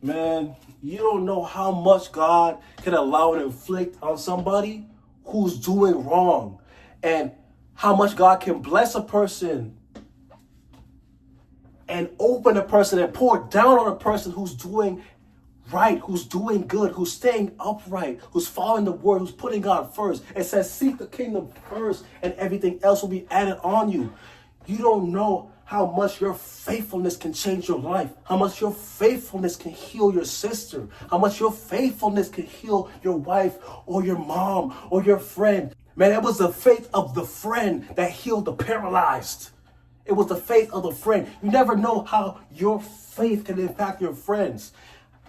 Man, you don't know how much God can allow and inflict on somebody who's doing wrong. And how much God can bless a person and open a person and pour down on a person who's doing right, who's doing good, who's staying upright, who's following the word, who's putting God first. It says, seek the kingdom first and everything else will be added on you. You don't know how much your faithfulness can change your life, how much your faithfulness can heal your sister, how much your faithfulness can heal your wife or your mom or your friend. Man, it was the faith of the friend that healed the paralyzed. It was the faith of the friend. You never know how your faith can impact your friends.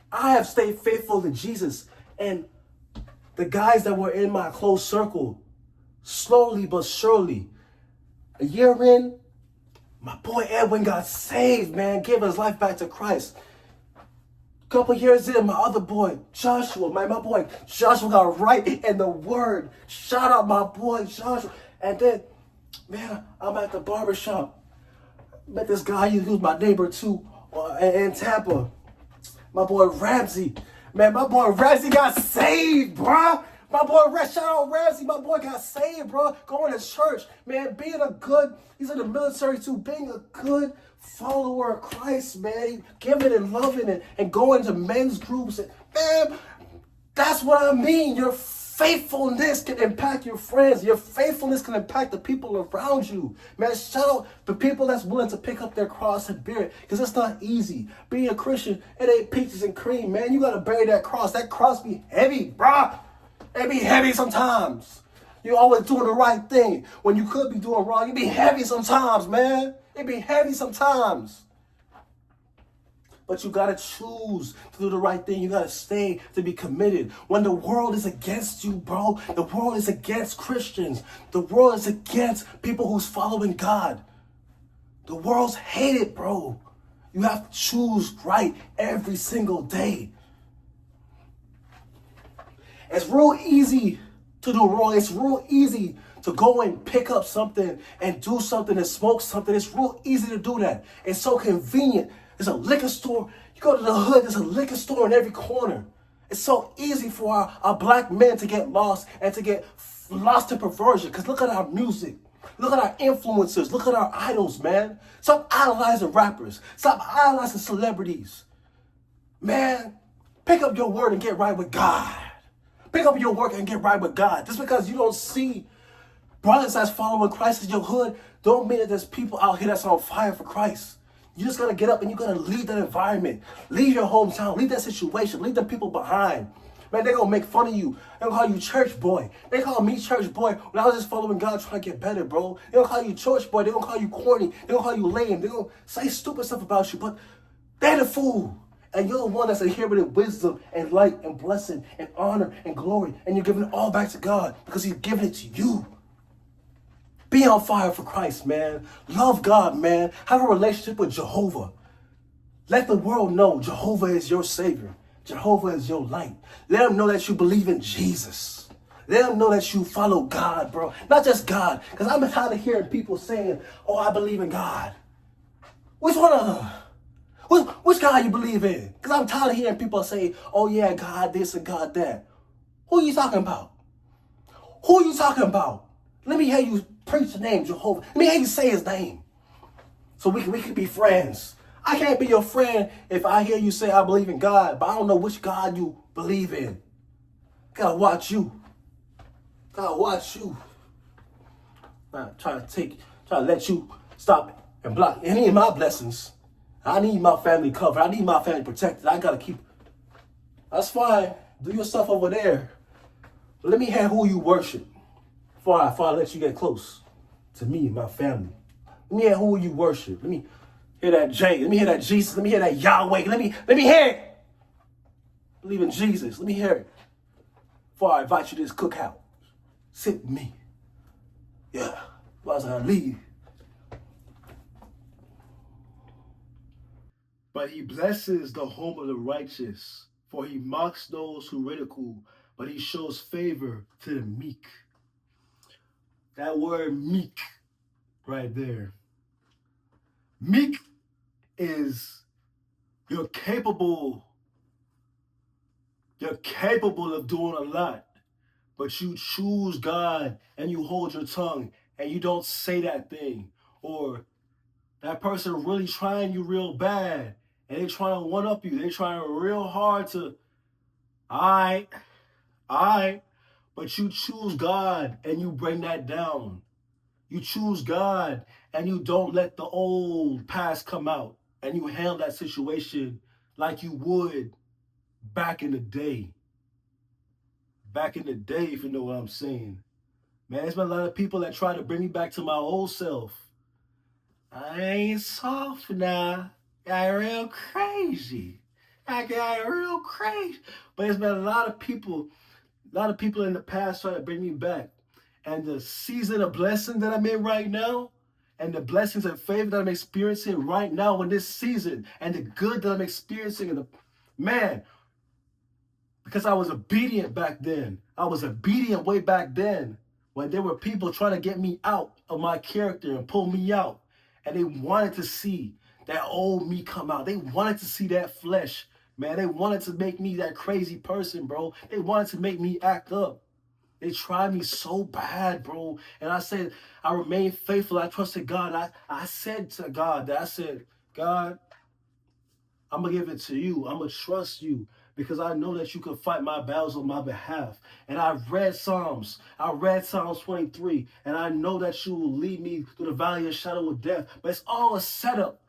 I have stayed faithful to Jesus, and the guys that were in my close circle, slowly but surely, a year in, my boy Edwin got saved, man, gave his life back to Christ. A couple years in, my other boy, Joshua, my boy Joshua got right in the word. Shout out my boy Joshua. And then, man, I'm at the barbershop. Met this guy who's my neighbor too, in Tampa. My boy Ramsey. Man, my boy Ramsey got saved, bruh. My boy, shout out Ramsey, my boy got saved, bro. Going to church, man, he's in the military too, being a good follower of Christ, man. Giving and loving and going to men's groups. And, man, that's what I mean. Your faithfulness can impact your friends. Your faithfulness can impact the people around you. Man, shout out the people that's willing to pick up their cross and bear it. Because it's not easy. Being a Christian, it ain't peaches and cream, man. You got to bear that cross. That cross be heavy, bruh. It be heavy sometimes. You're always doing the right thing when you could be doing wrong. It be heavy sometimes, man. It be heavy sometimes. But you got to choose to do the right thing. You got to stay, to be committed. When the world is against you, bro, the world is against Christians. The world is against people who's following God. The world's hated, bro. You have to choose right every single day. It's real easy to do wrong. It's real easy to go and pick up something and do something and smoke something. It's real easy to do that. It's so convenient. There's a liquor store. You go to the hood, there's a liquor store in every corner. It's so easy for our black men to get lost and to get lost in perversion. Because look at our music. Look at our influencers. Look at our idols, man. Stop idolizing rappers. Stop idolizing celebrities. Man, pick up your word and get right with God. Pick up your work and get right with God. Just because you don't see brothers that's following Christ in your hood, don't mean that there's people out here that's on fire for Christ. You just gotta get up and you gotta leave that environment. Leave your hometown. Leave that situation. Leave the people behind. Man, they're gonna make fun of you. They're gonna call you church boy. They call me church boy when I was just following God trying to get better, bro. They're gonna call you church boy. They're gonna call you corny. They're gonna call you lame. They're gonna say stupid stuff about you, but they're the fool. And you're the one that's inherited wisdom and light and blessing and honor and glory. And you're giving it all back to God because he's giving it to you. Be on fire for Christ, man. Love God, man. Have a relationship with Jehovah. Let the world know Jehovah is your Savior. Jehovah is your light. Let them know that you believe in Jesus. Let them know that you follow God, bro. Not just God. Because I'm tired of hearing people saying, oh, I believe in God. Which one of them? Which God you believe in? Because I'm tired of hearing people say, oh yeah, God this and God that. Who are you talking about? Who are you talking about? Let me hear you preach the name Jehovah. Let me hear you say his name. So we can be friends. I can't be your friend if I hear you say I believe in God, but I don't know which God you believe in. Gotta watch you. Gotta watch you. I'm trying to let you stop and block any of my blessings. I need my family covered. I need my family protected. I gotta keep. That's fine. Do your stuff over there. But let me hear who you worship before I let you get close to me and my family. Let me hear who you worship. Let me hear that J. Let me hear that Jesus. Let me hear that Yahweh. Let me hear it. Believe in Jesus. Let me hear it. Before I invite you to this cookout. Sit with me. Yeah. Otherwise I leave. But he blesses the home of the righteous, for he mocks those who ridicule, but he shows favor to the meek. That word meek right there. Meek is you're capable of doing a lot, but you choose God and you hold your tongue and you don't say that thing. Or that person really trying you real bad and they trying to one up you. They trying real hard to, all right, but you choose God and you bring that down. You choose God and you don't let the old past come out and you handle that situation like you would back in the day. Back in the day, if you know what I'm saying. Man, there's been a lot of people that try to bring me back to my old self. I ain't soft now. Got real crazy. I got real crazy. But there's been a lot of people in the past try to bring me back. And the season of blessing that I'm in right now, and the blessings and favor that I'm experiencing right now in this season, and the good that I'm experiencing in the man, because I was obedient back then. I was obedient way back then when there were people trying to get me out of my character and pull me out. And they wanted to see that old me come out. They wanted to see that flesh, man. They wanted to make me that crazy person, bro. They wanted to make me act up. They tried me so bad, bro. And I said, I remained faithful. I trusted God. I said to God that I said, God, I'm going to give it to you. I'm going to trust you because I know that you can fight my battles on my behalf. And I read Psalms. I read Psalms 23. And I know that you will lead me through the valley of the shadow of death. But it's all a setup.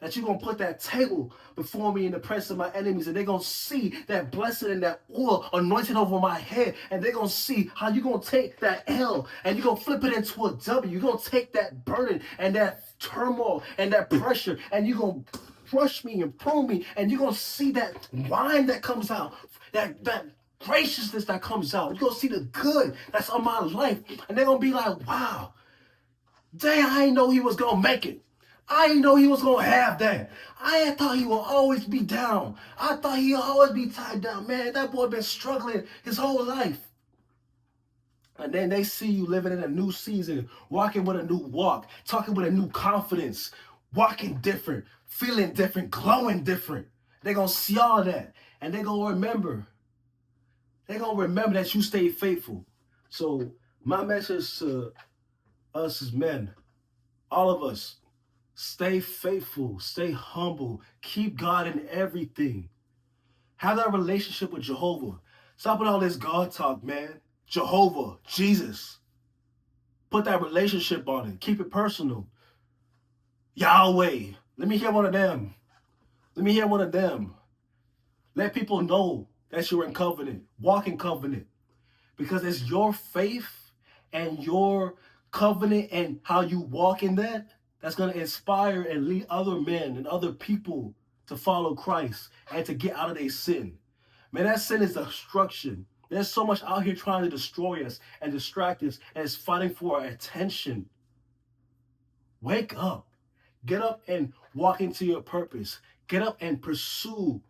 That you're going to put that table before me in the presence of my enemies. And they're going to see that blessing and that oil anointed over my head. And they're going to see how you're going to take that L and you're going to flip it into a W. You're going to take that burden and that turmoil and that pressure. And you're going to crush me and prune me. And you're going to see that wine that comes out. That graciousness that comes out. You're going to see the good that's on my life. And they're going to be like, wow. Dang, I didn't know he was going to make it. I didn't know he was going to have that. I thought he would always be down. I thought he'd always be tied down. Man, that boy been struggling his whole life. And then they see you living in a new season, walking with a new walk, talking with a new confidence, walking different, feeling different, glowing different. They're going to see all that. And they're going to remember. They're going to remember that you stayed faithful. So my message to us as men, all of us, stay faithful, stay humble, keep God in everything. Have that relationship with Jehovah. Stop with all this God talk, man. Jehovah, Jesus. Put that relationship on it. Keep it personal. Yahweh. Let me hear one of them. Let me hear one of them. Let people know that you're in covenant. Walk in covenant. Because it's your faith and your covenant and how you walk in that that's going to inspire and lead other men and other people to follow Christ and to get out of their sin. Man, that sin is destruction. There's so much out here trying to destroy us and distract us, and it's fighting for our attention. Wake up. Get up and walk into your purpose. Get up and pursue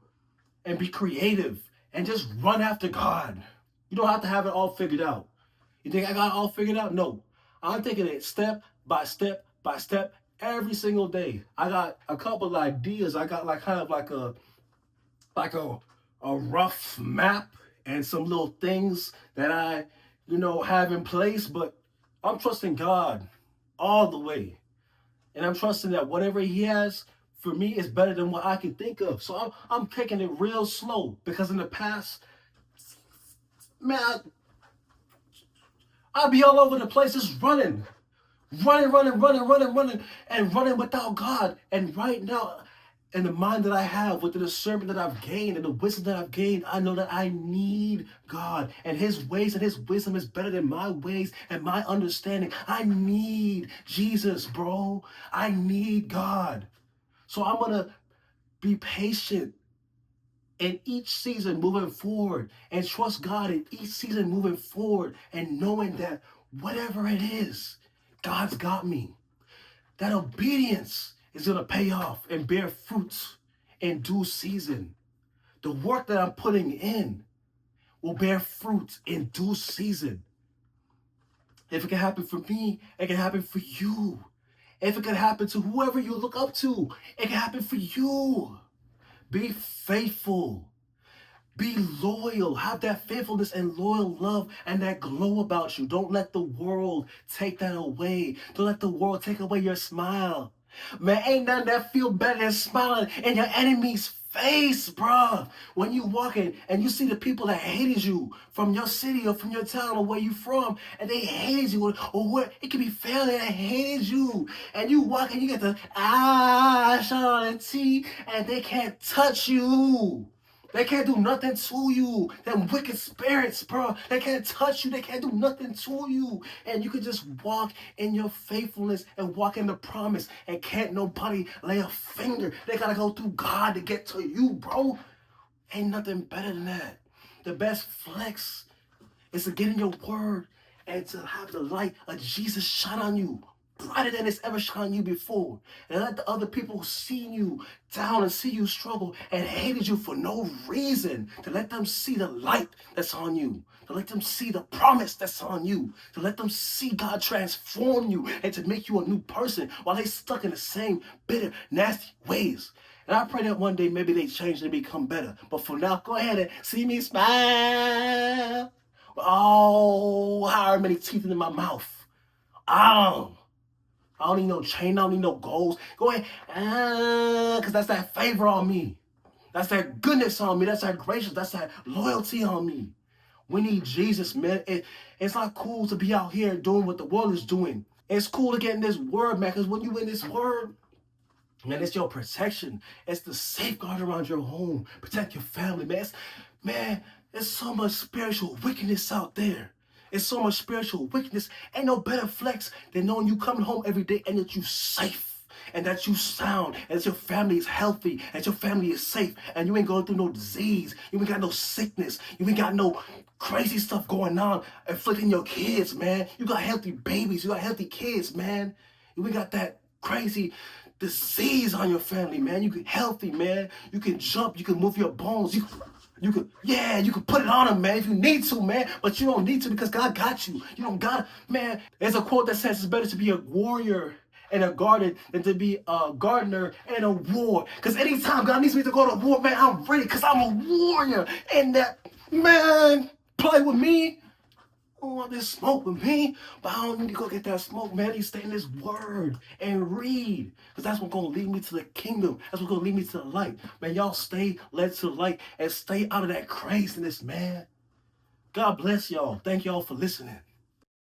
and be creative and just run after God. You don't have to have it all figured out. You think I got it all figured out? No. I'm taking it step by step by step every single day. I got a couple of ideas. I got like kind of like a rough map and some little things that I, have in place, but I'm trusting God all the way. And I'm trusting that whatever he has for me is better than what I can think of. So I'm taking it real slow because in the past, man, I'd be all over the place just running, and running without God. And right now, in the mind that I have, with the discernment that I've gained and the wisdom that I've gained, I know that I need God. And his ways and his wisdom is better than my ways and my understanding. I need Jesus, bro. I need God. So I'm going to be patient in each season moving forward and trust God in each season moving forward and knowing that whatever it is, God's got me. That obedience is going to pay off and bear fruits in due season. The work that I'm putting in will bear fruit in due season. If it can happen for me, it can happen for you. If it can happen to whoever you look up to, it can happen for you. Be faithful. Be loyal. Have that faithfulness and loyal love and that glow about you. Don't let the world take that away. Don't let the world take away your smile. Man, ain't nothing that feel better than smiling in your enemy's face, bruh. When you walking and you see the people that hated you from your city or from your town or where you from, and they hated you, or where it could be family that hated you, and you walk and you get the shot on the T, and they can't touch you. They can't do nothing to you. Them wicked spirits, bro. They can't touch you. They can't do nothing to you. And you can just walk in your faithfulness and walk in the promise. And can't nobody lay a finger. They gotta go through God to get to you, bro. Ain't nothing better than that. The best flex is to get in your word and to have the light of Jesus shine on you, brighter than it's ever shined on you before. And let the other people see you down and see you struggle and hated you for no reason. To let them see the light that's on you. To let them see the promise that's on you. To let them see God transform you and to make you a new person while they stuck in the same bitter, nasty ways. And I pray that one day maybe they change and become better. But for now, go ahead and see me smile. Oh, however many teeth in my mouth. I don't need no chain, I don't need no goals. Go ahead, because that's that favor on me. That's that goodness on me. That's that gracious. That's that loyalty on me. We need Jesus, man. It's not cool to be out here doing what the world is doing. It's cool to get in this word, man, because when you in this word, man, it's your protection. It's the safeguard around your home. Protect your family, man. There's so much spiritual wickedness out there. It's so much spiritual wickedness. Ain't no better flex than knowing you coming home every day and that you safe. And that you sound, and that your family is healthy, and your family is safe, and you ain't going through no disease, you ain't got no sickness, you ain't got no crazy stuff going on afflicting your kids, man. You got healthy babies, you got healthy kids, man. You ain't got that crazy disease on your family, man. You can healthy, man. You can jump, you can move your bones, you can put it on them, man, if you need to, man. But you don't need to because God got you. You don't got, man. There's a quote that says it's better to be a warrior in a garden than to be a gardener in a war. Because anytime God needs me to go to war, man, I'm ready because I'm a warrior. And that, man, play with me. I don't want this smoke with me, but I don't need to go get that smoke, man. I need to stay in this word and read. Because that's what's going to lead me to the kingdom. That's what's going to lead me to the light. Man, y'all stay led to the light and stay out of that craziness, man. God bless y'all. Thank y'all for listening.